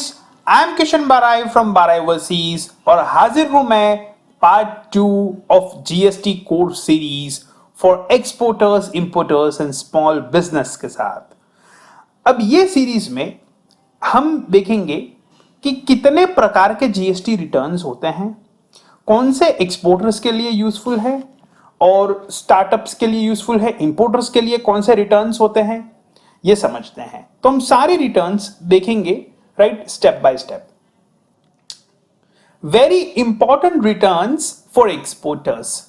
Friends, I am Kishan Barai from Barai overseas और हाजिर हूं मैं part 2 of GST course series for exporters, importers and small business के साथ। अब ये सीरीज में हम देखेंगे कि कितने प्रकार के जीएसटी रिटर्न्स होते हैं, कौन से एक्सपोर्टर्स के लिए यूजफुल है और स्टार्टअप्स के लिए यूजफुल है, इंपोर्टर्स के लिए कौन से रिटर्न्स होते हैं, ये समझते हैं। तो हम सारे रिटर्न्स देखेंगे right, step by step. Very important returns for exporters.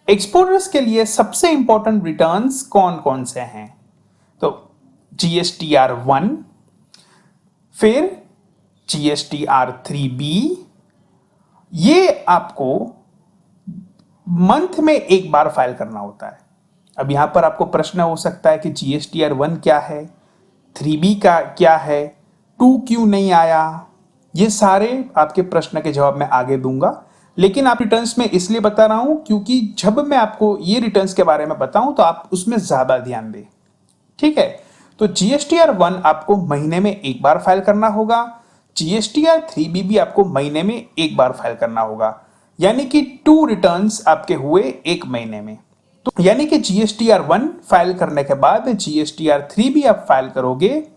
Exporters के लिए सबसे इंपॉर्टेंट रिटर्न्स कौन कौन से हैं? तो GSTR1, फिर GSTR3B। ये आपको मंथ में एक बार फाइल करना होता है। अब यहां पर आपको प्रश्न हो सकता है कि GSTR1 क्या है, 3B का क्या है, 2 क्यों नहीं आया? ये सारे आपके प्रश्न के जवाब मैं आगे दूंगा, लेकिन आप रिटर्न्स में इसलिए बता रहा हूं क्योंकि जब मैं आपको ये रिटर्न्स के बारे में बताऊं तो आप उसमें ज्यादा ध्यान दें। ठीक है, तो GSTR1 आपको महीने में एक बार फाइल करना होगा, GSTR3B भी आपको महीने में एक बार फाइल करना होगा, यानी कि 2 रिटर्न्स आपके हुए एक महीने में। तो यानी कि GSTR1 फाइल करने के बाद GSTR3B आप फाइल करोगे,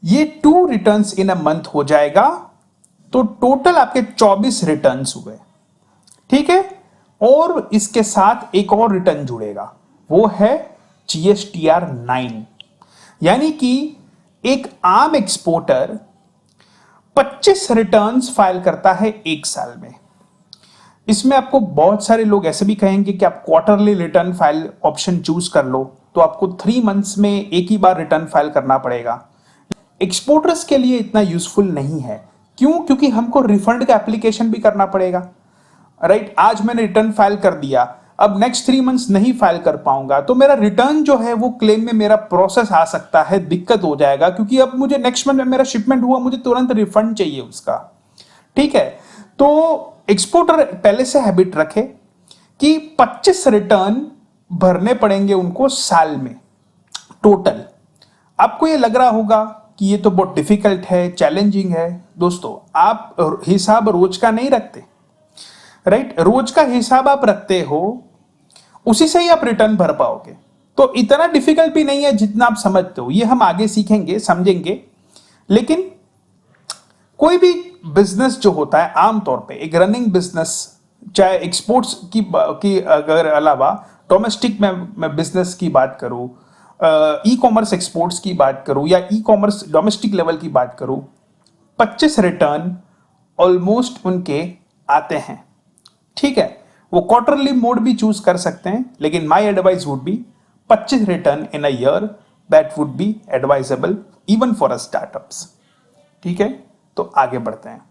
ये 2 रिटर्न्स इन अ मंथ हो जाएगा, तो टोटल आपके 24 रिटर्न्स हुए। ठीक है, और इसके साथ एक और रिटर्न जुड़ेगा, वो है GSTR9। यानी कि एक आम एक्सपोर्टर 25 रिटर्न्स फाइल करता है एक साल में। इसमें आपको बहुत सारे लोग ऐसे भी कहेंगे कि आप quarterly return file option choose कर लो, तो आपको 3 मंथ्स में एक ही बार रिटर्न फाइल करना पड़ेगा। एक्सपोर्टर्स के लिए इतना यूजफुल नहीं है। क्यों? क्योंकि हमको रिफंड का एप्लीकेशन भी करना पड़ेगा। राइट, आज मैंने रिटर्न फाइल कर दिया, अब नेक्स्ट 3 मंथ्स नहीं फाइल कर पाऊंगा, तो मेरा रिटर्न जो है वो क्लेम में मेरा प्रोसेस आ सकता है, दिक्कत हो जाएगा, क्योंकि अब मुझे नेक्स्ट मंथ में मेरा शिपमेंट हुआ, मुझे तुरंत रिफंड चाहिए उसका। ठीक है, तो एक्सपोर्टर पहले से हैबिट रखे कि 25 रिटर्न भरने पड़ेंगे उनको साल में टोटल। आपको ये लग रहा होगा कि ये तो बहुत डिफिकल्ट है, चैलेंजिंग है। दोस्तों, आप हिसाब रोज का नहीं रखते, राइट? रोज का हिसाब आप रखते हो, उसी से ही आप रिटर्न भर पाओगे। तो इतना डिफिकल्ट भी नहीं है जितना आप समझते हो, ये हम आगे सीखेंगे, समझेंगे। लेकिन कोई भी बिजनेस जो होता है, आमतौर पे एक रनिंग बिजनेस, चाहे एक्सपोर्ट्स की अगर अलावा डोमेस्टिक में बिजनेस की बात करूं, ई कॉमर्स एक्सपोर्ट्स की बात करूं या ई कॉमर्स डोमेस्टिक लेवल की बात करूं, 25 रिटर्न ऑलमोस्ट उनके आते हैं। ठीक है, वो क्वार्टरली मोड भी चूज कर सकते हैं, लेकिन my advice would be 25 return in a year, that would be advisable even for a startups. ठीक है, तो आगे बढ़ते हैं।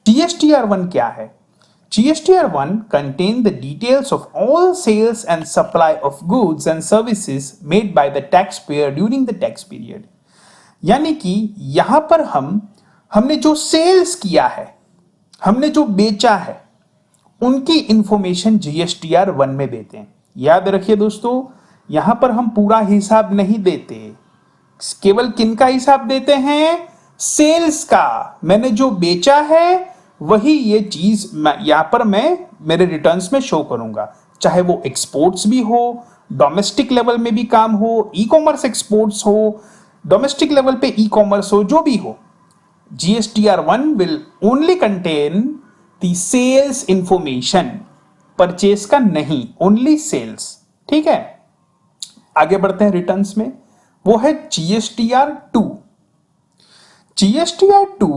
GSTR1 क्या है? GSTR1 contain the details of all sales and supply of goods and services made by the taxpayer during the tax period। यानी कि यहां पर हमने जो सेल्स किया है, हमने जो बेचा है, उनकी इंफॉर्मेशन GSTR1 में देते हैं। याद रखिए दोस्तों, यहां पर हम पूरा हिसाब नहीं देते, केवल किन का हिसाब देते हैं? सेल्स का। मैंने जो बेचा है वही ये चीज यहां पर मैं मेरे रिटर्न्स में शो करूंगा, चाहे वो एक्सपोर्ट्स भी हो, डोमेस्टिक लेवल में भी काम हो, ई कॉमर्स एक्सपोर्ट्स हो, डोमेस्टिक लेवल पे ई कॉमर्स हो, जो भी हो। GSTR1 will only contain the sales information, purchase का नहीं, ओनली सेल्स। ठीक है, आगे बढ़ते हैं रिटर्न्स में। वो है GSTR2। GSTR2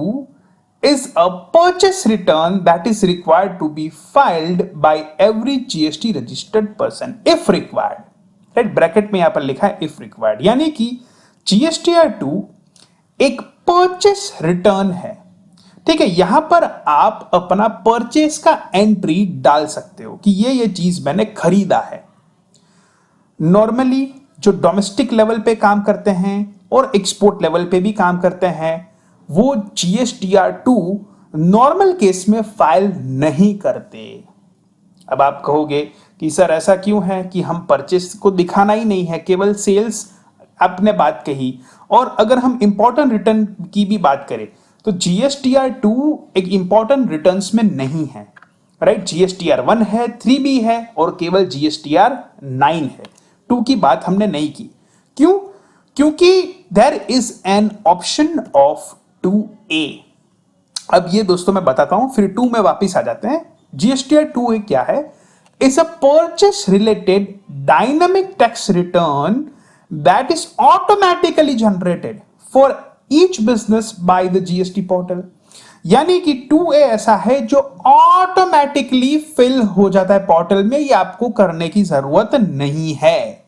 is a purchase return that is required to be filed by every GST registered person if required। Right, bracket में यहां पर लिखा है if required, यानी कि GSTR2 एक परचेस रिटर्न है। ठीक है, यहां पर आप अपना परचेस का एंट्री डाल सकते हो कि ये चीज मैंने खरीदा है। नॉर्मली जो डोमेस्टिक लेवल पे काम करते हैं और एक्सपोर्ट लेवल पे भी काम करते हैं, वो GSTR2 नॉर्मल केस में फाइल नहीं करते। अब आप कहोगे कि सर ऐसा क्यों है कि हम परचेस को दिखाना ही नहीं है, केवल सेल्स आपने बात कही। और अगर हम इंपॉर्टेंट रिटर्न की भी बात करें तो जीएसटीआर 2 एक इंपॉर्टेंट रिटर्न्स में नहीं है, राइट। जीएसटीआर 1 है, 3B है और केवल जीएसटीआर 9 है। 2 की बात हमने नहीं की। क्यों? क्योंकि there is an option of 2A। अब ये दोस्तों मैं बताता हूं, फिर 2 में वापिस आ जाते हैं। जीएसटीआर 2 क्या है? Is a purchase related dynamic tax return that is automatically generated for each business by the GST portal. यानी कि 2A ऐसा है जो ऑटोमेटिकली फिल हो जाता है पोर्टल में, ये आपको करने की जरूरत नहीं है।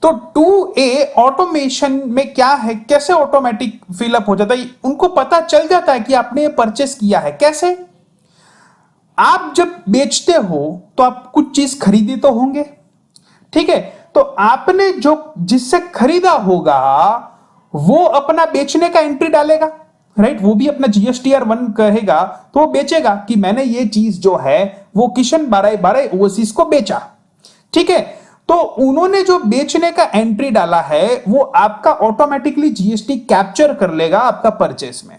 तो 2A ऑटोमेशन में क्या है, कैसे ऑटोमेटिक फिलअप हो जाता है, उनको पता चल जाता है कि आपने ये परचेस किया है। कैसे? आप जब बेचते हो तो आप कुछ चीज खरीदे तो होंगे, ठीक है। तो आपने जो जिससे खरीदा होगा वो अपना बेचने का एंट्री डालेगा, राइट। वो भी अपना जीएसटीआर 1 कहेगा तो वो बेचेगा कि मैंने ये चीज जो है वो किशन 12/12 ओवरसीज को बेचा, ठीक है। तो उन्होंने जो बेचने का एंट्री डाला है वो आपका ऑटोमेटिकली जीएसटी कैप्चर कर लेगा आपका परचेस में,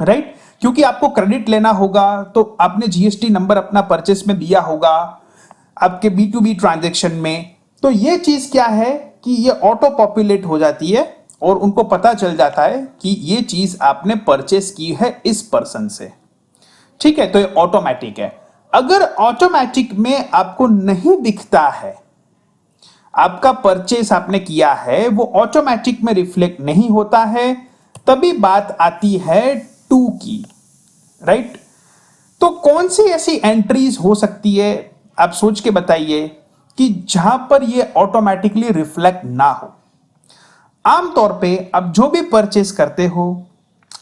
राइट। क्योंकि आपको क्रेडिट लेना होगा तो आपने जीएसटी नंबर अपना परचेस में दिया होगा आपके B2B ट्रांजैक्शन में। तो ये चीज क्या है कि ये ऑटो पॉपुलेट हो जाती है और उनको पता चल जाता है कि ये चीज आपने परचेस की है इस पर्सन से, ठीक है। तो ये ऑटोमेटिक है। अगर ऑटोमेटिक में आपको नहीं दिखता है आपका परचेस आपने किया है, वो ऑटोमेटिक में रिफ्लेक्ट नहीं होता है, तभी बात आती है 2 की, राइट। तो कौन सी ऐसी एंट्रीज हो सकती है, आप सोच के बताइए, कि जहां पर ये ऑटोमेटिकली रिफ्लेक्ट ना हो। आमतौर पे आप जो भी परचेस करते हो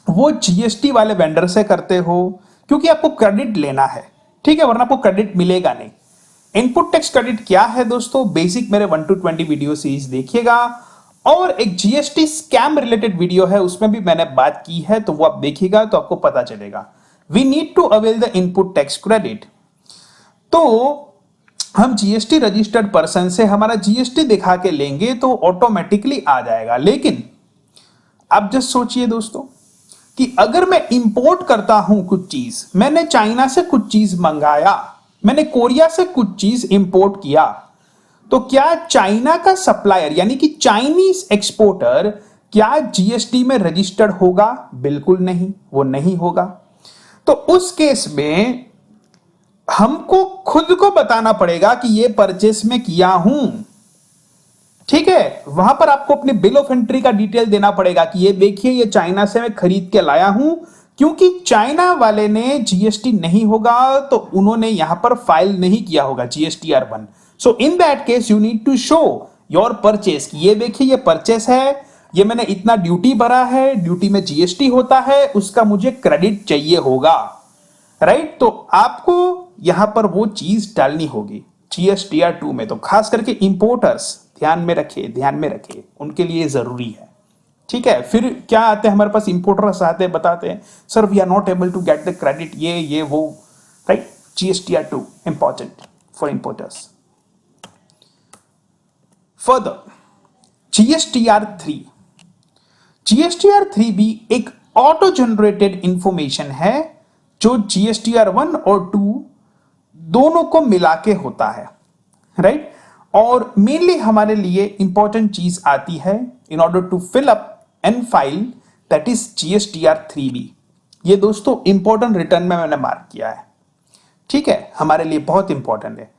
वो जीएसटी वाले वेंडर से करते हो क्योंकि आपको क्रेडिट लेना है, ठीक है, वरना आपको क्रेडिट मिलेगा नहीं। इनपुट टैक्स क्रेडिट क्या है दोस्तों? बेसिक मेरे 1 to 20 वीडियो सीरीज देखिएगा, और एक जीएसटी स्कैम रिलेटेड वीडियो है उसमें भी मैंने बात की है, तो वो आप देखिएगा तो आपको पता चलेगा। We need to avail the input tax credit. तो हम जीएसटी रजिस्टर्ड पर्सन से हमारा जीएसटी दिखा के लेंगे तो ऑटोमेटिकली आ जाएगा। लेकिन आप जस्ट सोचिए दोस्तों कि अगर मैं इंपोर्ट करता हूं कुछ चीज, मैंने चाइना से कुछ चीज मंगाया, मैंने कोरिया से कुछ चीज इंपोर्ट किया, तो क्या चाइना का सप्लायर यानी कि चाइनीज एक्सपोर्टर क्या जीएसटी में रजिस्टर्ड होगा? बिल्कुल नहीं, वो नहीं होगा। तो उस केस में हमको खुद को बताना पड़ेगा कि ये परचेस में किया हूं, ठीक है। वहां पर आपको अपनी बिल ऑफ एंट्री का डिटेल देना पड़ेगा कि ये देखिए ये चाइना से मैं खरीद के लाया हूं, क्योंकि चाइना वाले ने जीएसटी नहीं होगा तो उन्होंने यहां पर फाइल नहीं किया होगा GSTR 1। So in that case you need to show your purchase, ये देखिए ये परचेस है, ये मैंने इतना ड्यूटी भरा है, ड्यूटी में जीएसटी होता है, उसका मुझे क्रेडिट चाहिए होगा, राइट। तो आपको यहां पर वो चीज डालनी होगी जीएसटीआर 2 में। तो खास करके इंपोर्टर्स ध्यान में रखे, उनके लिए जरूरी है, ठीक है। फिर क्या आते हैं हमारे पास, इंपोर्टर्स आते हैं, बताते हैं sir we are not able to get the credit, ये वो, right. GSTR 2 important for importers. Further GSTR 3, GSTR 3 भी एक ऑटो जनरेटेड इंफॉर्मेशन है जो जीएसटीआर 1 और 2 दोनों को मिला के होता है, राइट। और मेनली हमारे लिए इंपॉर्टेंट चीज आती है in order to fill up an file, that is GSTR 3B। ये दोस्तों इंपॉर्टेंट रिटर्न में मैंने मार्क किया है, ठीक है, हमारे लिए बहुत इंपॉर्टेंट है।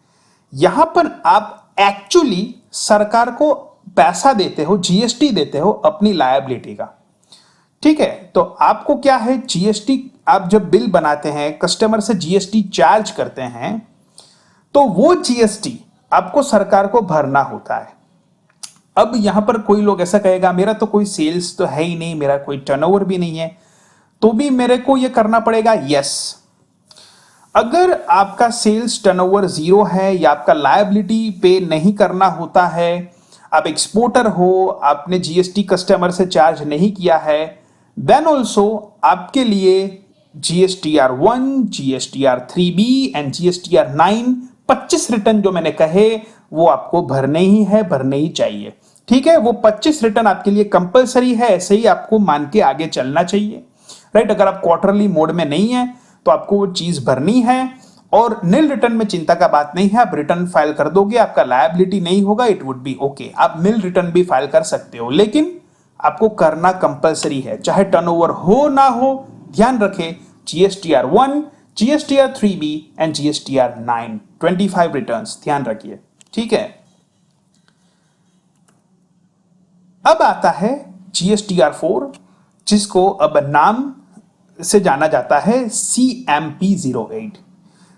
यहां पर आप एक्चुअली सरकार को पैसा देते हो, जीएसटी देते हो अपनी लायबिलिटी का, ठीक है। तो आपको क्या है, जीएसटी आप जब बिल बनाते हैं, कस्टमर से जीएसटी चार्ज करते हैं, तो वो जीएसटी आपको सरकार को भरना होता है। अब यहां पर कोई लोग ऐसा कहेगा मेरा तो कोई सेल्स तो है ही नहीं, मेरा कोई टर्नओवर भी नहीं है, तो भी मेरे को यह करना पड़ेगा। यस, अगर आपका सेल्स टर्नओवर 0 है या आपका लायबिलिटी पे नहीं करना होता है, आप एक्सपोर्टर हो, आपने जीएसटी कस्टमर से चार्ज नहीं किया है, देन ऑल्सो आपके लिए GSTR 1, GSTR 3B and GSTR 9 25 return जो मैंने कहे वो आपको भरने ही चाहिए। ठीक है, वो 25 रिटर्न आपके लिए कंपलसरी है, ऐसे ही आपको मान के आगे चलना चाहिए, राइट। अगर आप क्वार्टरली मोड में नहीं है तो आपको वो चीज भरनी है, और नील रिटर्न में चिंता का बात नहीं है, आप रिटर्न फाइल कर दोगे, आपका लायबिलिटी नहीं होगा, इट वुड बी ओके। आप नील रिटर्न भी फाइल कर सकते हो, लेकिन आपको करना कंपलसरी है, चाहे टर्नओवर हो ना हो। ध्यान रखें, GSTR 1, GSTR 3B and GSTR 9, 25 returns ध्यान रखिए, ठीक है। अब आता है जीएसटीआर 4, जिसको अब नाम से जाना जाता है CMP08।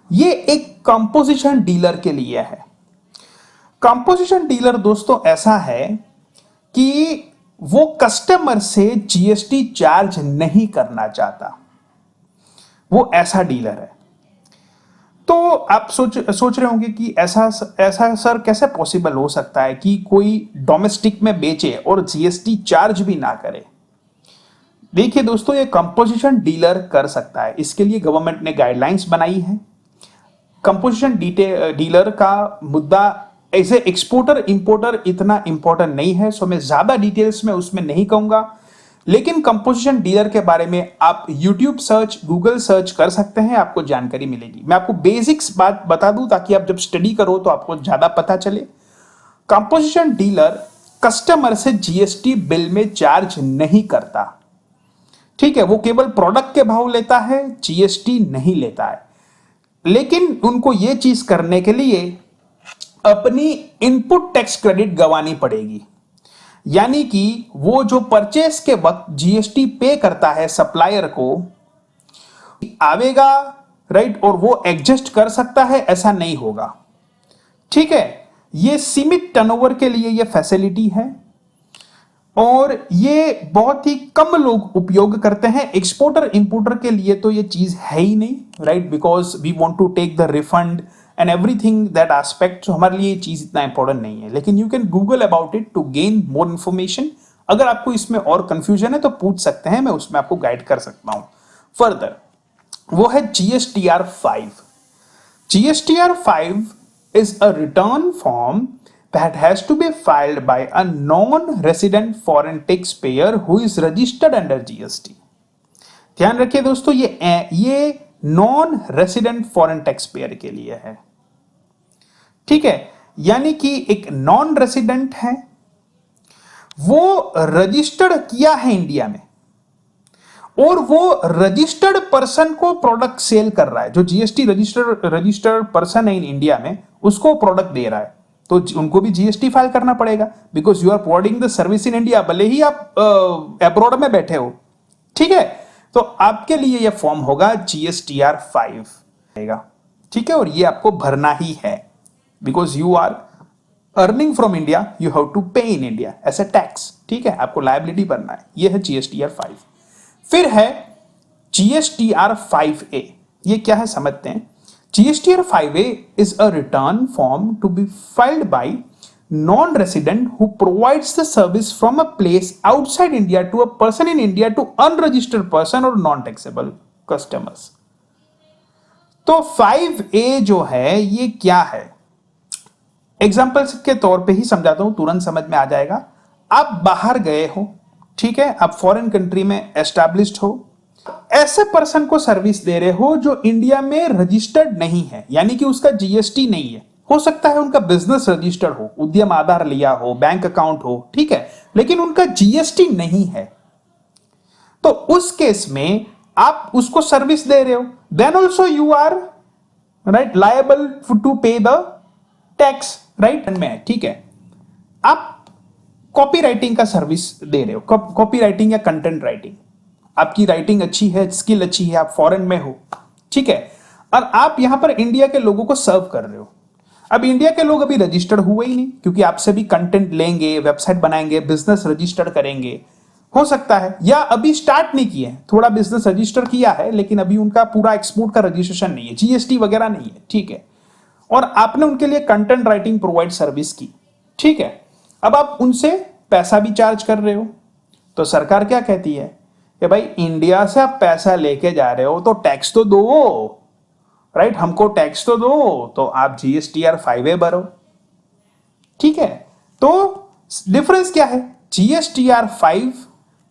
ये एक कंपोजिशन डीलर के लिए है। कंपोजिशन डीलर दोस्तों ऐसा है कि वो कस्टमर से जीएसटी चार्ज नहीं करना चाहता, वो ऐसा डीलर है। तो आप सोच रहे होंगे कि ऐसा सर कैसे पॉसिबल हो सकता है कि कोई डोमेस्टिक में बेचे और जीएसटी चार्ज भी ना करे। देखिए दोस्तों, ये कंपोजिशन डीलर कर सकता है, इसके लिए गवर्नमेंट ने गाइडलाइंस बनाई है। कंपोजिशन डीलर का मुद्दा ऐसे एक्सपोर्टर इंपोर्टर इतना इंपॉर्टेंट नहीं है, सो मैं ज्यादा डिटेल्स में उसमें नहीं कहूंगा। लेकिन कंपोजिशन डीलर के बारे में आप YouTube सर्च, गूगल सर्च कर सकते हैं, आपको जानकारी मिलेगी। मैं आपको बेसिक्स बात बता दूं ताकि आप जब स्टडी करो तो आपको ज्यादा पता चले। कंपोजिशन डीलर कस्टमर से जीएसटी बिल में चार्ज नहीं करता, ठीक है। वो केवल प्रोडक्ट के भाव लेता है, जीएसटी नहीं लेता है। लेकिन उनको ये चीज करने के लिए अपनी इनपुट टैक्स क्रेडिट गंवानी पड़ेगी, यानी कि वो जो परचेस के वक्त जीएसटी पे करता है सप्लायर को आवेगा, राइट, और वो एडजस्ट कर सकता है, ऐसा नहीं होगा, ठीक है। ये सीमित टर्नओवर के लिए ये फैसिलिटी है, और ये बहुत ही कम लोग उपयोग करते हैं। एक्सपोर्टर इंपोर्टर के लिए तो ये चीज है ही नहीं, right, because we want to take the refund and everything that aspect, हमारे लिए ये चीज इतना इंपॉर्टेंट नहीं है। लेकिन you can Google about it to gain more information. अगर आपको इसमें और कंफ्यूजन है तो पूछ सकते हैं, मैं उसमें आपको गाइड कर सकता हूं फर्दर। वो है GSTR 5। GSTR 5 is a return form that has to be filed by a non-resident foreign taxpayer who is registered under GST। ध्यान रखिए दोस्तों, ये non resident foreign tax payer के लिए है, ठीक है। यानी कि एक नॉन रेसिडेंट है, वो रजिस्टर्ड किया है इंडिया में, और वो रजिस्टर्ड पर्सन को प्रोडक्ट सेल कर रहा है। जो जीएसटी रजिस्टर्ड पर्सन है इन इंडिया में, उसको प्रोडक्ट दे रहा है, तो उनको भी जीएसटी फाइल करना पड़ेगा, because you are providing the service in India, भले ही आप अब्रॉड में बैठे हो, ठीक है। तो आपके लिए यह फॉर्म होगा जीएसटीआर 5, ठीक है, और ये आपको भरना ही है, because you are earning from India, you have to pay in India as a tax, ठीक है। आपको लायबिलिटी भरना है, यह है जीएसटीआर 5। फिर है जीएसटीआर 5A। ये क्या है समझते हैं। GSTR 5A is a return form to be filed by non-resident who provides the service from a place outside India to a person in India to unregistered person or non-taxable customers। तो 5A जो है ये क्या है, example के तौर पे ही समझाता हूं, तुरंत समझ में आ जाएगा। आप बाहर गए हो, ठीक है, आप फॉरेन कंट्री में एस्टैब्लिश्ड हो, ऐसे पर्सन को सर्विस दे रहे हो जो इंडिया में रजिस्टर्ड नहीं है, यानी कि उसका जीएसटी नहीं है। हो सकता है उनका बिजनेस रजिस्टर्ड हो, उद्यम आधार लिया हो, बैंक अकाउंट हो, ठीक है, लेकिन उनका जीएसटी नहीं है। तो उस केस में आप उसको सर्विस दे रहे हो, then also you are right liable to pay the tax, right में, ठीक है। आप कॉपी राइटिंग का सर्विस दे रहे हो, कॉपी राइटिंग या कंटेंट राइटिंग, आपकी राइटिंग अच्छी है, स्किल अच्छी है, आप फॉरेन में हो, ठीक है, और आप यहां पर इंडिया के लोगों को सर्व कर रहे हो। अब इंडिया के लोग अभी रजिस्टर्ड हुए ही नहीं, क्योंकि आपसे भी कंटेंट लेंगे, वेबसाइट बनाएंगे, बिजनेस रजिस्टर्ड करेंगे, हो सकता है, या अभी स्टार्ट नहीं किए, थोड़ा बिजनेस रजिस्टर किया है लेकिन अभी उनका पूरा एक्सपोर्ट का रजिस्ट्रेशन नहीं है, जीएसटी वगैरह नहीं है, ठीक है, और आपने उनके लिए कंटेंट राइटिंग प्रोवाइड सर्विस की, ठीक है। अब आप उनसे पैसा भी चार्ज कर रहे हो, तो सरकार क्या कहती है कि भाई इंडिया से आप पैसा लेके जा रहे हो तो टैक्स तो दो, राइट, हमको टैक्स तो दो, तो आप जीएसटीआर 5A भरो, ठीक है। तो डिफरेंस क्या है? जीएसटीआर 5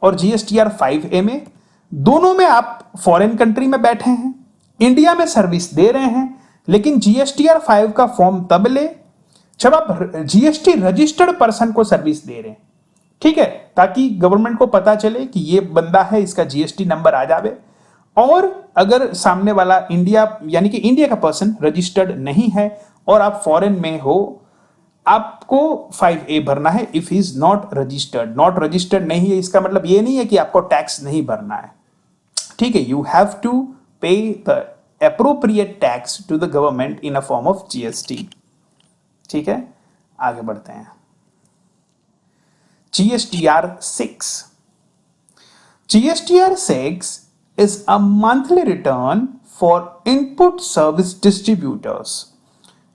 और जीएसटीआर 5A में दोनों में आप फॉरेन कंट्री में बैठे हैं, इंडिया में सर्विस दे रहे हैं, लेकिन जीएसटीआर 5 का फॉर्म तब ले जब आप जीएसटी रजिस्टर्ड पर्सन को सर्विस दे रहे हैं, ठीक है, ताकि गवर्नमेंट को पता चले कि ये बंदा है, इसका जीएसटी नंबर आ जावे। और अगर सामने वाला इंडिया यानी कि इंडिया का पर्सन रजिस्टर्ड नहीं है और आप फॉरेन में हो, आपको 5A भरना है if he is not registered. Not registered नहीं है इसका मतलब ये नहीं है कि आपको टैक्स नहीं भरना है, ठीक है। You have to pay the appropriate tax to the government in a form of GST, ठीक है। आगे बढ़ते हैं। GSTR 6. GSTR 6 is a monthly return for input service distributors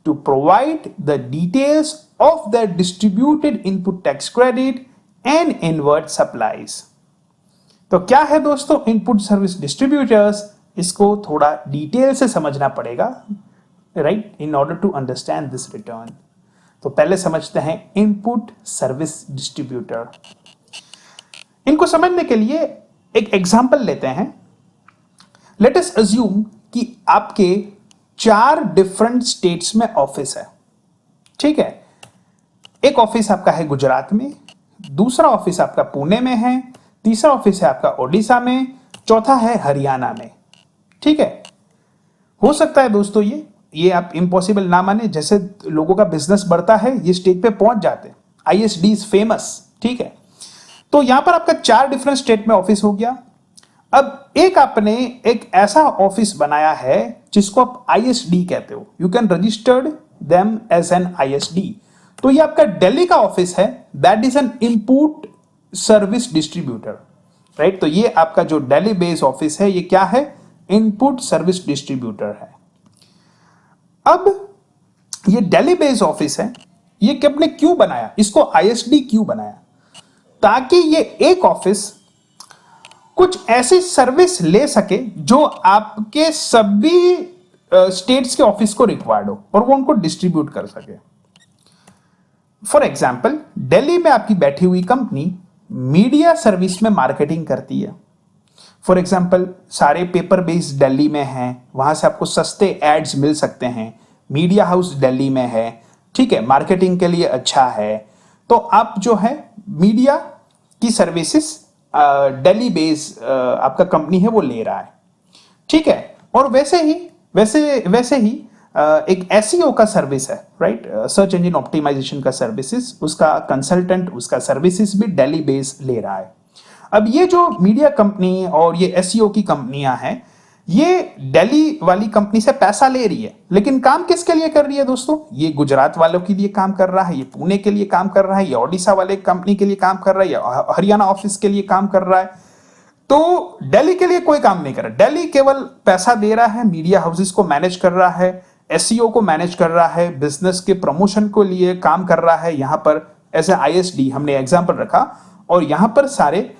to provide the details of their distributed input tax credit and inward supplies. तो क्या है दोस्तों input service distributors? इसको थोड़ा डिटेल से समझना पड़ेगा, right, in order to understand this return. तो पहले समझते हैं इनपुट सर्विस डिस्ट्रीब्यूटर। इनको समझने के लिए एक एग्जांपल लेते हैं। लेट अस अज्यूम कि आपके 4 डिफरेंट स्टेट्स में ऑफिस है, ठीक है। एक ऑफिस आपका है गुजरात में, दूसरा ऑफिस आपका पुणे में है, तीसरा ऑफिस है आपका ओडिशा में, चौथा है हरियाणा में, ठीक है। हो सकता है दोस्तों ये आप इम्पॉसिबल ना माने, जैसे लोगों का बिजनेस बढ़ता है ये स्टेट पे पहुंच जाते हैं, आईएसडी इज फेमस, ठीक है। तो यहां पर आपका 4 डिफरेंट स्टेट में ऑफिस हो गया। अब एक आपने एक ऐसा ऑफिस बनाया है जिसको आप आईएसडी कहते हो, you can registered them as an ISD. तो ये आपका दिल्ली का ऑफिस है, that is an input service distributor, right. तो ये आपका जो दिल्ली बेस्ड ऑफिस है ये क्या है? इनपुट सर्विस डिस्ट्रीब्यूटर है। अब ये दिल्ली बेस्ड ऑफिस है, ये आपने क्यों बनाया? इसको आईएसडी क्यों बनाया? ताकि ये एक ऑफिस कुछ ऐसी सर्विस ले सके जो आपके सभी स्टेट्स के ऑफिस को रिक्वायर्ड हो और वो उनको डिस्ट्रीब्यूट कर सके। फॉर एग्जाम्पल, दिल्ली में आपकी बैठी हुई कंपनी मीडिया सर्विस में मार्केटिंग करती है। फॉर एग्जाम्पल, सारे पेपर बेस्ड दिल्ली में हैं, वहां से आपको सस्ते एड्स मिल सकते हैं। मीडिया हाउस दिल्ली में है, ठीक है, मार्केटिंग के लिए अच्छा है। तो आप जो है मीडिया की सर्विसेज दिल्ली बेस्ड आपका कंपनी है वो ले रहा है, ठीक है। और वैसे ही एक एसईओ का सर्विस है, राइट, सर्च इंजन ऑप्टिमाइजेशन का सर्विसेज, उसका कंसल्टेंट उसका सर्विसेज भी दिल्ली बेस्ड ले रहा है। अब ये जो मीडिया कंपनी और ये एसईओ की कंपनियां हैं, ये दिल्ली वाली कंपनी से पैसा ले रही है, लेकिन काम किसके लिए कर रही है दोस्तों? ये गुजरात वालों के लिए काम कर रहा है, ये पुणे के लिए काम कर रहा है, ये ओडिशा वाले कंपनी के लिए काम कर रहा है, या हरियाणा ऑफिस के लिए काम कर रहा है। तो दिल्ली के लिए कोई काम नहीं कर रहा, दिल्ली केवल पैसा दे रहा है, मीडिया हाउसेस को मैनेज कर रहा है, एसईओ को मैनेज कर रहा है, बिजनेस के प्रमोशन को लिए काम कर रहा है। यहां पर ऐसे आईएसडी हमने एग्जाम्पल रखा और यहां पर सारे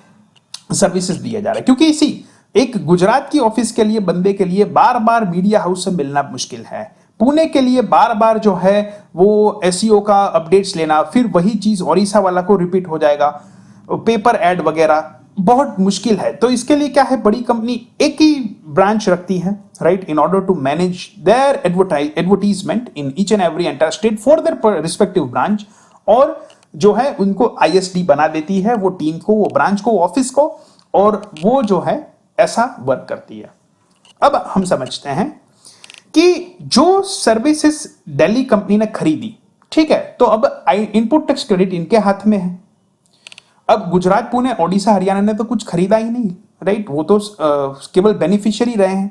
सर्विसेज दिए जा रहे हैं, क्योंकि इसी एक गुजरात की ऑफिस के लिए बंदे के लिए बार बार मीडिया हाउस से मिलना मुश्किल है, पुणे के लिए बार बार जो है वो एसईओ का अपडेट्स लेना, फिर वही चीज ओडिशा वाला को रिपीट हो जाएगा, पेपर एड वगैरह बहुत मुश्किल है। तो इसके लिए क्या है, बड़ी कंपनी एक ही ब्रांच रखती है, right, in order to manage their advertisement in each and every entire state for their respective branch, और जो है उनको आईएसडी बना देती है, वो टीम को, वो ब्रांच को, ऑफिस को, और वो जो है ऐसा वर्क करती है। अब हम समझते हैं कि जो सर्विसेज दिल्ली कंपनी ने खरीदी, ठीक है, तो अब इनपुट टैक्स क्रेडिट इनके हाथ में है। अब गुजरात, पुणे, ओडिशा, हरियाणा ने तो कुछ खरीदा ही नहीं, राइट, वो तो केवल बेनिफिशियरी रहे हैं।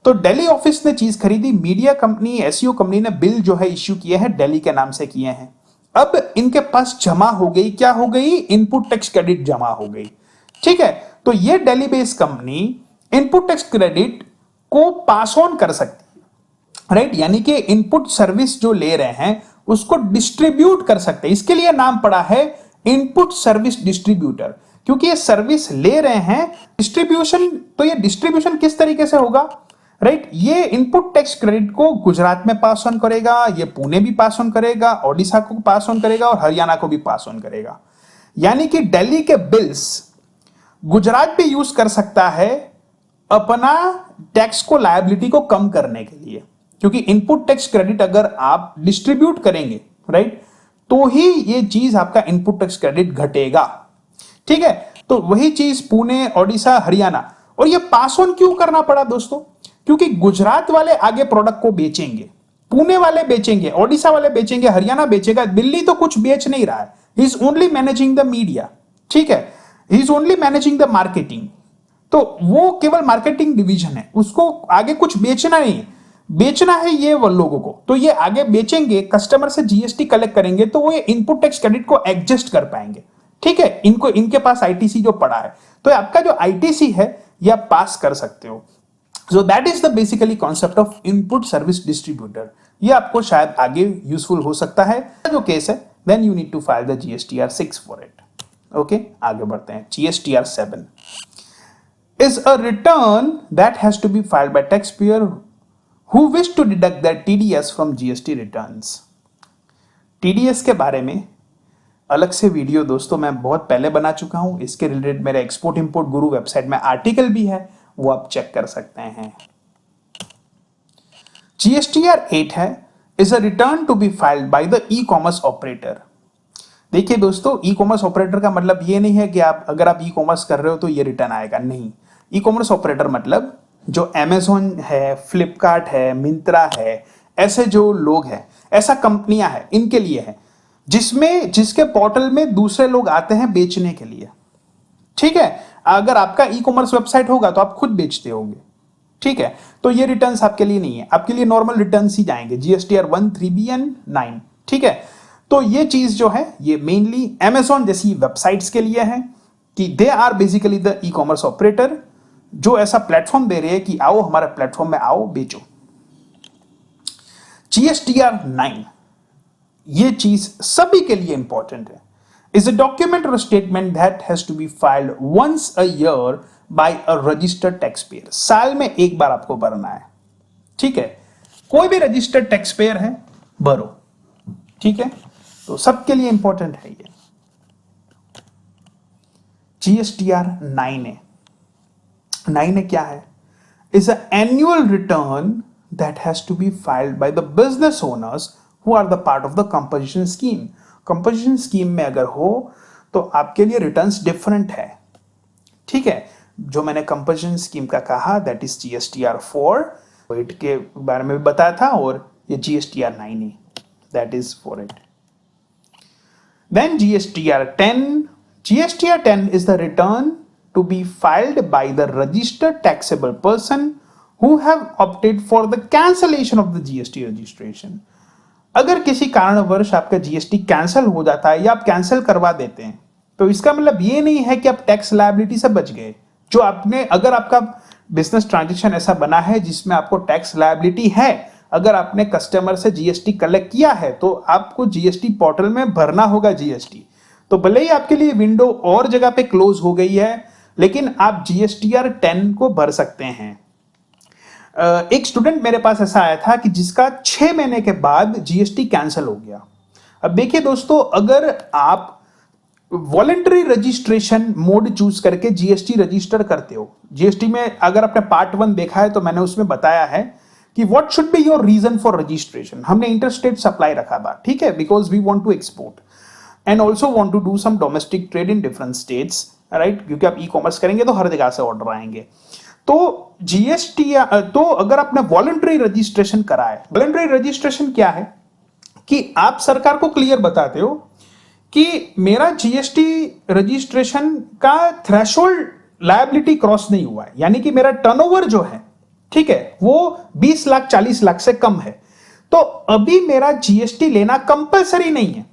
तो दिल्ली ऑफिस ने चीज खरीदी, मीडिया कंपनी, एसईओ कंपनी ने बिल जो है इश्यू किए हैं दिल्ली के नाम से किए हैं। अब इनके पास जमा हो गई, क्या हो गई? इनपुट टैक्स क्रेडिट जमा हो गई, ठीक है। तो ये Delhi based company input tax credit को पास ऑन कर सकती है, राइट, यानी कि इनपुट सर्विस जो ले रहे हैं उसको डिस्ट्रीब्यूट कर सकते हैं। इसके लिए नाम पड़ा है इनपुट सर्विस डिस्ट्रीब्यूटर, क्योंकि ये सर्विस ले रहे हैं। डिस्ट्रीब्यूशन, तो ये डिस्ट्रीब्यूशन किस तरीके से होगा, राइट। ये इनपुट टैक्स क्रेडिट को गुजरात में पास ऑन करेगा, ये पुणे भी पास ऑन करेगा, ओडिशा को पास ऑन करेगा और हरियाणा को भी पास ऑन करेगा। यानी कि दिल्ली के बिल्स गुजरात भी यूज कर सकता है अपना टैक्स को, लायबिलिटी को कम करने के लिए, क्योंकि इनपुट टैक्स क्रेडिट अगर आप डिस्ट्रीब्यूट करेंगे, राइट, तो ही ये चीज आपका इनपुट टैक्स क्रेडिट घटेगा। ठीक है, तो वही चीज पुणे, ओडिशा, हरियाणा। और ये पास ऑन क्यों करना पड़ा दोस्तों? क्योंकि गुजरात वाले आगे प्रोडक्ट को बेचेंगे, पुणे वाले बेचेंगे, ओडिशा वाले बेचेंगे, हरियाणा बेचेगा, दिल्ली तो कुछ बेच नहीं रहा है। He is only managing the media. ठीक है, he is only managing the marketing. तो वो केवल मार्केटिंग डिवीजन है, उसको आगे कुछ बेचना नहीं है, बेचना है ये वो लोगों को। तो ये आगे बेचेंगे, कस्टमर से जीएसटी कलेक्ट करेंगे, तो वो इनपुट टैक्स क्रेडिट को एडजस्ट कर पाएंगे। ठीक है, इनको इनके पास आईटीसी जो पड़ा है, तो आपका जो आईटीसी है ये आप पास कर सकते हो। So that is the basically concept of input service distributor. ये आपको शायद आगे यूजफुल हो सकता है। जो केस है, then you need to file the GSTR 6 for it. Okay, आगे बढ़ते हैं। GSTR 7 is a return that has to be filed by taxpayer who wish to deduct their TDS from GST returns. TDS के बारे में अलग से video दोस्तों मैं बहुत पहले बना चुका हूं। इसके रिलेटेड मेरे एक्सपोर्ट इंपोर्ट गुरु वेबसाइट में आर्टिकल भी है, वो आप चेक कर सकते हैं। GSTR 8 है is a return to be filed by the e-commerce operator. देखिए दोस्तों, ई कॉमर्स ऑपरेटर का मतलब ये नहीं है कि आप अगर आप ई कॉमर्स कर रहे हो तो ये रिटर्न आएगा, नहीं। ई कॉमर्स ऑपरेटर मतलब जो अमेजोन है, फ्लिपकार्ट है, मिंत्रा है, ऐसे जो लोग हैं, ऐसा कंपनियां हैं, इनके लिए है, जिसके पोर्टल में दूसरे लोग आते हैं बेचने के लिए। ठीक है, अगर आपका ई कॉमर्स वेबसाइट होगा तो आप खुद बेचते होंगे। ठीक है, तो ये रिटर्न्स आपके लिए नहीं है, आपके लिए नॉर्मल रिटर्न्स ही जाएंगे, जीएसटीआर 1, 3B एंड 9। ठीक है, तो ये चीज जो है ये मेनली अमेजोन जैसी वेबसाइट्स के लिए है कि they are basically the ecommerce operator, जो ऐसा प्लेटफॉर्म दे रहे हैं कि आओ हमारे प्लेटफॉर्म में आओ बेचो। जीएसटीआर 9 ये चीज सभी के लिए इंपॉर्टेंट है। इज अ डॉक्यूमेंट और statement that has to be filed once a year by a registered tax payer. साल में एक बार आपको भरना है। ठीक है, कोई भी रजिस्टर्ड टैक्स पेयर है, भरो। ठीक है, तो सबके लिए इंपॉर्टेंट है ये। जीएसटीआर 9 है। 9 है क्या है? Is a annual return that has to be filed by the business owners who are the part of the composition scheme. Composition scheme में अगर हो तो आपके लिए रिटर्न्स डिफरेंट है। ठीक है, जो मैंने कंपोजिशन स्कीम का कहा दैट इज जीएसटीआर 4, इट के बारे में भी बताया था, और ये जीएसटीआर 9 है, that is for it. Then GSTR 10. GSTR 10 is the return to be filed by the registered taxable person who have opted for the cancellation of the GST registration. अगर किसी कारणवश आपका जीएसटी कैंसिल हो जाता है या आप कैंसिल करवा देते हैं, तो इसका मतलब ये नहीं है कि आप टैक्स लायबिलिटी से बच गए। जो आपने, अगर आपका बिजनेस ट्रांजेक्शन ऐसा बना है जिसमें आपको टैक्स लायबिलिटी है, अगर आपने कस्टमर से जीएसटी कलेक्ट किया है तो आपको जीएसटी पोर्टल में भरना होगा जीएसटी। तो भले ही आपके लिए विंडो और जगह पे क्लोज हो गई है, लेकिन आप जीएसटीआर 10 को भर सकते हैं। एक स्टूडेंट मेरे पास ऐसा आया था कि जिसका 6 महीने के बाद जीएसटी कैंसिल हो गया। अब देखिए दोस्तों, अगर आप वॉलेंटरी रजिस्ट्रेशन मोड चूज करके जीएसटी रजिस्टर करते हो, जीएसटी में अगर आपने पार्ट 1 देखा है तो मैंने उसमें बताया है कि what should be your reason for registration. हमने इंटरस्टेट सप्लाई रखा था, ठीक है, because we want to export and also want to do some domestic trade in different states, right, क्योंकि आप ई कॉमर्स करेंगे तो हर जगह से ऑर्डर आएंगे। तो जीएसटी, तो अगर आपने वॉलंटरी रजिस्ट्रेशन करा है, वॉलंटरी रजिस्ट्रेशन क्या है कि आप सरकार को क्लियर बताते हो कि मेरा जीएसटी रजिस्ट्रेशन का थ्रेशोल्ड लायबिलिटी क्रॉस नहीं हुआ है, यानी कि मेरा टर्नओवर जो है, ठीक है, वो 20 लाख 40 लाख से कम है, तो अभी मेरा जीएसटी लेना कंपलसरी नहीं है,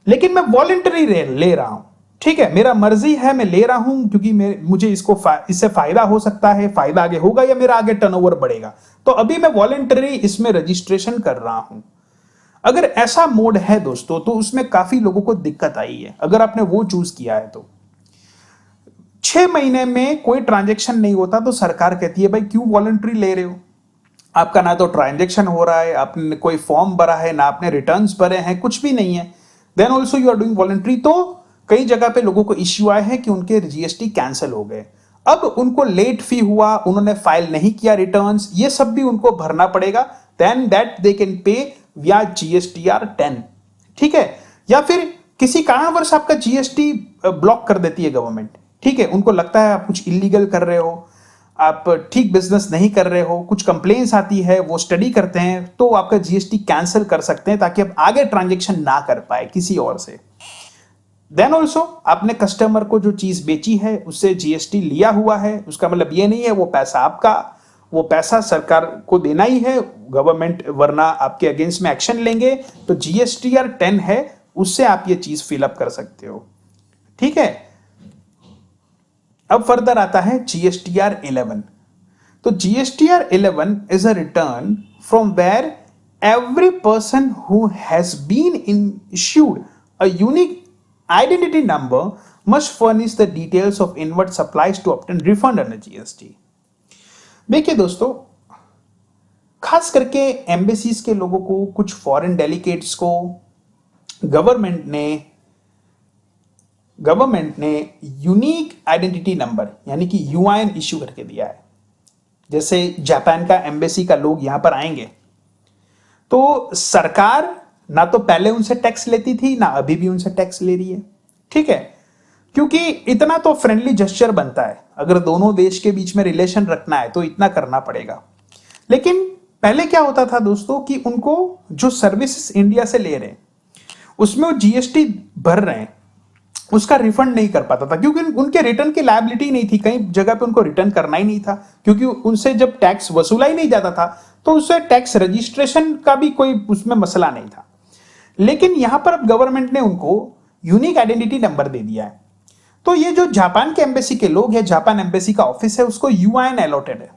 लेकिन मैं वॉलंटरी ले रहा हूं। ठीक है, मेरा मर्जी है, मैं ले रहा हूं क्योंकि मुझे इससे फायदा हो सकता है, फायदा आगे होगा या मेरा आगे टर्नओवर बढ़ेगा, तो अभी मैं वॉलंटरी इसमें रजिस्ट्रेशन कर रहा हूं। अगर ऐसा मोड है दोस्तों, तो उसमें काफी लोगों को दिक्कत आई है। अगर आपने वो चूज किया है तो 6 महीने में कोई ट्रांजैक्शन नहीं होता तो सरकार कहती है भाई क्यों वॉलंटरी ले रहे हो, आपका ना तो ट्रांजेक्शन हो रहा है, आपने कोई फॉर्म भरा है, ना आपने रिटर्न्स भरे हैं, कुछ भी नहीं है, then also you are doing voluntary. तो कई जगह पे लोगों को इश्यू आए हैं कि उनके जीएसटी कैंसिल हो गए, अब उनको लेट फी हुआ, उन्होंने फाइल नहीं किया रिटर्न्स, ये सब भी उनको भरना पड़ेगा, then that they can pay विया GSTR 10। ठीक है, या फिर किसी कारणवश आपका जीएसटी ब्लॉक कर देती है गवर्नमेंट, ठीक है, उनको लगता है आप कुछ इलीगल कर रहे हो, आप ठीक बिजनेस नहीं कर रहे हो, कुछ कंप्लेन्स आती है, वो स्टडी करते हैं, तो आपका जीएसटी कैंसिल कर सकते हैं ताकि आप आगे ट्रांजेक्शन ना कर पाए किसी और से। देन ऑल्सो आपने कस्टमर को जो चीज बेची है उससे जीएसटी लिया हुआ है, उसका मतलब ये नहीं है वो पैसा आपका, वो पैसा सरकार को देना ही है, गवर्नमेंट वरना आपके अगेंस्ट में एक्शन लेंगे। तो GSTR 10 है, उससे आप ये चीज फिलअप कर सकते हो। ठीक है, अब फर्दर आता है GSTR 11। तो GSTR 11 is a return from where every person who has been issued a unique identity number must furnish the details of inward supplies to obtain refund under GST। देखिए दोस्तों, खास करके एम्बेसीज के लोगों को, कुछ फॉरेन डेलीगेट्स को government ने यूनिक आइडेंटिटी नंबर यानी कि UIN इश्यू करके दिया है। जैसे जापान का एम्बेसी का लोग यहां पर आएंगे तो सरकार ना तो पहले उनसे टैक्स लेती थी, ना अभी भी उनसे टैक्स ले रही है। ठीक है, क्योंकि इतना तो फ्रेंडली जेस्चर बनता है, अगर दोनों देश के बीच में रिलेशन रखना है तो इतना करना पड़ेगा। लेकिन पहले क्या होता था दोस्तों कि उनको जो सर्विसेज इंडिया से ले रहे हैं उसमें वो जीएसटी भर रहे हैं, उसका रिफंड नहीं कर पाता था क्योंकि उनके रिटर्न की लायबिलिटी नहीं थी, कई जगह पे उनको रिटर्न करना ही नहीं था, क्योंकि उनसे जब टैक्स वसूला ही नहीं जाता था तो उससे टैक्स रजिस्ट्रेशन का भी कोई उसमें मसला नहीं था। लेकिन यहां पर अब गवर्नमेंट ने उनको यूनिक आइडेंटिटी नंबर दे दिया है। तो ये जो जापान के एम्बेसी के लोग हैं, जापान एम्बेसी का ऑफिस है, उसको यूआईएन अलॉटेड है।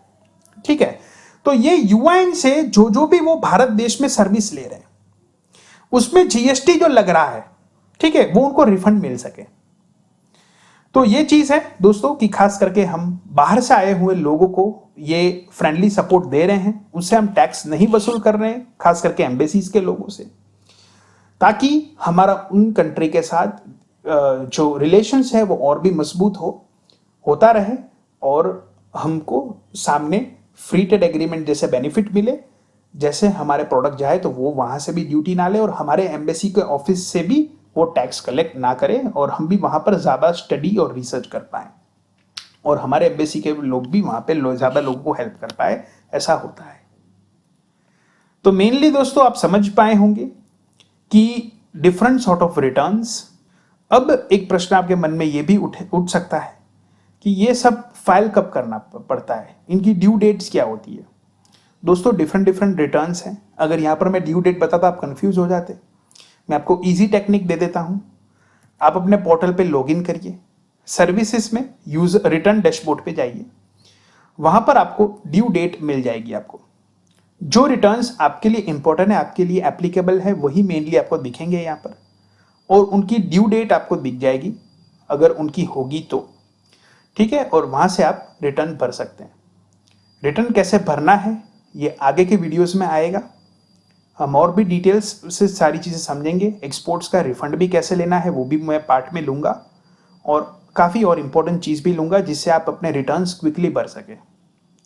ठीक है, तो ये यूआईएन से जो भी वो भारत देश में सर्विस ले रहे हैं उसमें जीएसटी जो लग रहा है, ठीक है, वो उनको रिफंड मिल सके। तो ये चीज है दोस्तों कि खास करके हम बाहर से आए हुए लोगों को ये फ्रेंडली सपोर्ट दे रहे हैं, उससे हम टैक्स नहीं वसूल कर रहे हैं, खास करके एम्बेसीज के लोगों से, ताकि हमारा उन कंट्री के साथ जो रिलेशंस है वो और भी मजबूत होता रहे और हमको सामने फ्री ट्रेड एग्रीमेंट जैसे बेनिफिट मिले, जैसे हमारे प्रोडक्ट जाए तो वो वहां से भी ड्यूटी ना ले और हमारे एम्बेसी के ऑफिस से भी वो टैक्स कलेक्ट ना करें और हम भी वहां पर ज्यादा स्टडी और रिसर्च कर पाए और हमारे एम्बेसी के लोग भी वहां पे ज्यादा लोगों को हेल्प कर पाए, ऐसा होता है। तो मेनली दोस्तों आप समझ पाए होंगे कि डिफरेंट सॉर्ट ऑफ रिटर्न्स। अब एक प्रश्न आपके मन में यह भी उठ सकता है कि ये सब फाइल कब करना पड़ता है, इनकी ड्यू डेट्स क्या होती है। दोस्तों डिफरेंट रिटर्न्स हैं, अगर यहां पर मैं ड्यू डेट बताता आप कंफ्यूज हो जाते। मैं आपको इजी टेक्निक दे देता हूं, आप अपने पोर्टल पे लॉगिन करिए, सर्विसेज में यूजर रिटर्न डैशबोर्ड पे जाइए, वहां पर आपको ड्यू डेट मिल जाएगी। आपको जो रिटर्न्स आपके लिए इंपॉर्टेंट है, आपके लिए एप्लीकेबल है, वही मेनली आपको दिखेंगे यहाँ पर और उनकी ड्यू डेट आपको दिख जाएगी अगर उनकी होगी तो। ठीक है, और वहां से आप रिटर्न भर सकते हैं। रिटर्न कैसे भरना है ये आगे के वीडियोस में आएगा, हम और भी डिटेल्स से सारी चीज़ें समझेंगे। एक्सपोर्ट्स का रिफंड भी कैसे लेना है वो भी मैं पार्ट में लूँगा और काफ़ी और इम्पोर्टेंट चीज़ भी लूँगा जिससे आप अपने रिटर्न्स क्विकली भर सकें।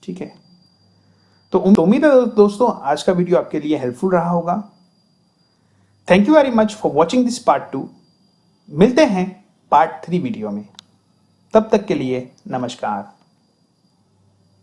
ठीक है, तो उम्मीद है दोस्तों आज का वीडियो आपके लिए हेल्पफुल रहा होगा। Thank you very much for watching this part 2। मिलते हैं पार्ट 3 वीडियो में, तब तक के लिए नमस्कार।